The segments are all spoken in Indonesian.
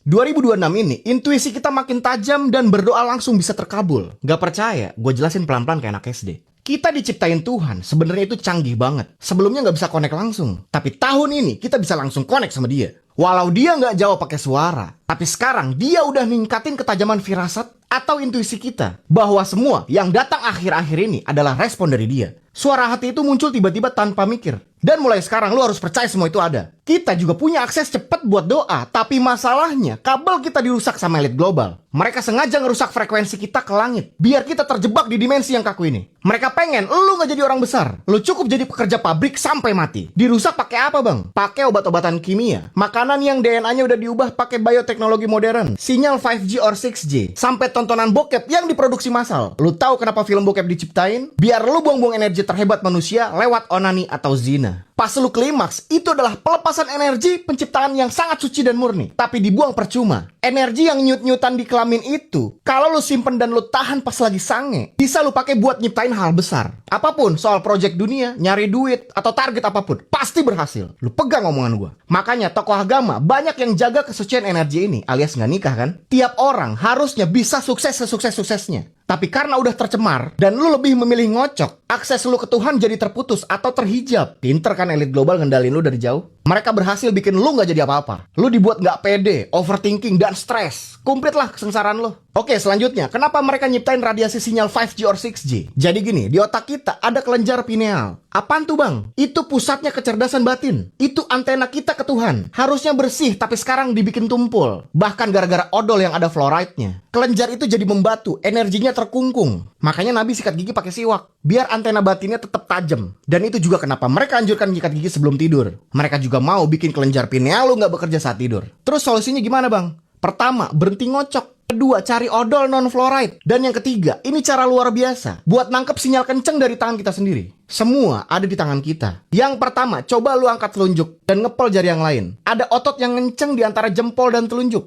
2026 ini, intuisi kita makin tajam dan berdoa langsung bisa terkabul. Gak percaya? Gue jelasin pelan-pelan kayak anak SD. Kita diciptain Tuhan, sebenarnya itu canggih banget. Sebelumnya gak bisa connect langsung. Tapi tahun ini, kita bisa langsung connect sama dia. Walau dia gak jawab pakai suara. Tapi sekarang, dia udah ningkatin ketajaman firasat atau intuisi kita. Bahwa semua yang datang akhir-akhir ini adalah respon dari dia. Suara hati itu muncul tiba-tiba tanpa mikir. Dan mulai sekarang lu harus percaya semua itu ada. Kita juga punya akses cepat buat doa. Tapi masalahnya, kabel kita dirusak sama elit global. Mereka sengaja ngerusak frekuensi kita ke langit. Biar kita terjebak di dimensi yang kaku ini. Mereka pengen lu gak jadi orang besar. Lu cukup jadi pekerja pabrik sampai mati. Dirusak pakai apa bang? Pakai obat-obatan kimia. Makanan yang DNA-nya udah diubah pakai bioteknologi modern. Sinyal 5G or 6G. Sampai tontonan bokep yang diproduksi massal. Lu tahu kenapa film bokep diciptain? Biar lu buang-buang energi terhebat manusia lewat onani atau zina. Pas lu klimaks, itu adalah pelepasan energi penciptaan yang sangat suci dan murni. Tapi dibuang percuma. Energi yang nyut-nyutan di kelamin itu, kalau lu simpen dan lu tahan pas lagi sange, bisa lu pakai buat nyiptain hal besar. Apapun, soal project dunia, nyari duit, atau target apapun, pasti berhasil. Lu pegang omongan gua. Makanya tokoh agama banyak yang jaga kesucian energi ini, alias nggak nikah kan? Tiap orang harusnya bisa sukses sesukses-suksesnya. Tapi karena udah tercemar, dan lu lebih memilih ngocok, akses lu ke Tuhan jadi terputus atau terhijab. Pinter kan elit global ngendalin lu dari jauh? Mereka berhasil bikin lu gak jadi apa-apa. Lu dibuat gak pede, overthinking, dan stres. Kumplit lah kesengsaraan lu. Oke, selanjutnya, kenapa mereka nyiptain radiasi sinyal 5G or 6G? Jadi gini, di otak kita ada kelenjar pineal. Apaan tuh bang? Itu pusatnya kecerdasan batin. Itu antena kita ke Tuhan. Harusnya bersih, tapi sekarang dibikin tumpul. Bahkan gara-gara odol yang ada fluoride-nya. Kelenjar itu jadi membatu, energinya terkungkung. Makanya Nabi sikat gigi pakai siwak. Biar antena batinnya tetap tajam. Dan itu juga kenapa mereka anjurkan nyikat gigi sebelum tidur. Mereka juga mau bikin kelenjar pineal lu nggak bekerja saat tidur. Terus solusinya gimana bang? Pertama, berhenti ngocok. Kedua, cari odol non-fluoride. Dan yang ketiga, ini cara luar biasa buat nangkep sinyal kenceng dari tangan kita sendiri. Semua ada di tangan kita. Yang pertama, coba lu angkat telunjuk dan ngepel jari yang lain. Ada otot yang kenceng di antara jempol dan telunjuk.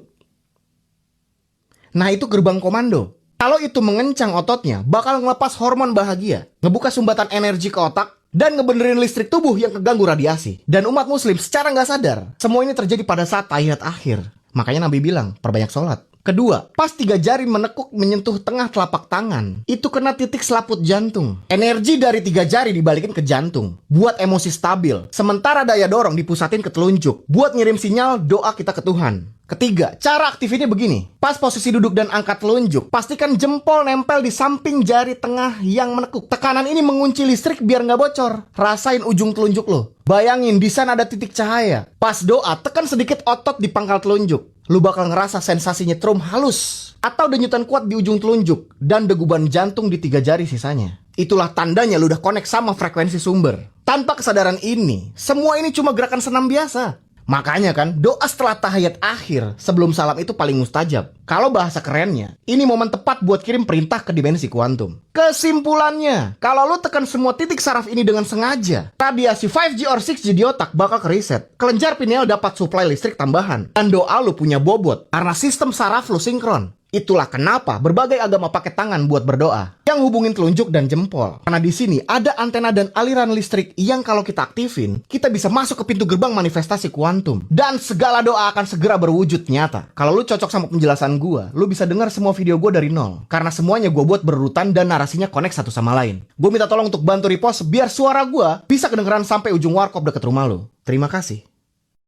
Nah, itu gerbang komando. Kalau itu mengencang ototnya, bakal ngelepas hormon bahagia, ngebuka sumbatan energi ke otak, dan ngebenerin listrik tubuh yang keganggu radiasi. Dan umat muslim secara nggak sadar, semua ini terjadi pada saat tahiyat akhir. Makanya Nabi bilang, perbanyak sholat. Kedua, pas 3 jari menekuk menyentuh tengah telapak tangan, itu kena titik selaput jantung. Energi dari 3 jari dibalikin ke jantung, buat emosi stabil. Sementara daya dorong dipusatin ke telunjuk, buat ngirim sinyal doa kita ke Tuhan. Ketiga, cara aktifinnya begini. Pas posisi duduk dan angkat telunjuk, pastikan jempol nempel di samping jari tengah yang menekuk. Tekanan ini mengunci listrik biar nggak bocor. Rasain ujung telunjuk lo. Bayangin di sana ada titik cahaya. Pas doa, tekan sedikit otot di pangkal telunjuk. Lu bakal ngerasa sensasi nyetrum halus. Atau denyutan kuat di ujung telunjuk. Dan deguban jantung di 3 jari sisanya. Itulah tandanya lu udah connect sama frekuensi sumber. Tanpa kesadaran ini, semua ini cuma gerakan senam biasa. Makanya kan, doa setelah tahiyat akhir sebelum salam itu paling mustajab. Kalau bahasa kerennya, ini momen tepat buat kirim perintah ke dimensi kuantum. Kesimpulannya, kalau lo tekan semua titik saraf ini dengan sengaja, radiasi 5G or 6G di otak bakal kereset. Kelenjar pineal dapat suplai listrik tambahan. Dan doa lo punya bobot, karena sistem saraf lo sinkron. Itulah kenapa berbagai agama pakai tangan buat berdoa yang hubungin telunjuk dan jempol. Karena di sini ada antena dan aliran listrik yang kalau kita aktifin, kita bisa masuk ke pintu gerbang manifestasi kuantum. Dan segala doa akan segera berwujud nyata. Kalau lu cocok sama penjelasan gua, lu bisa dengar semua video gua dari nol. Karena semuanya gua buat berurutan dan narasinya connect satu sama lain. Gua minta tolong untuk bantu repost biar suara gua bisa kedengeran sampai ujung warkop deket rumah lu. Terima kasih.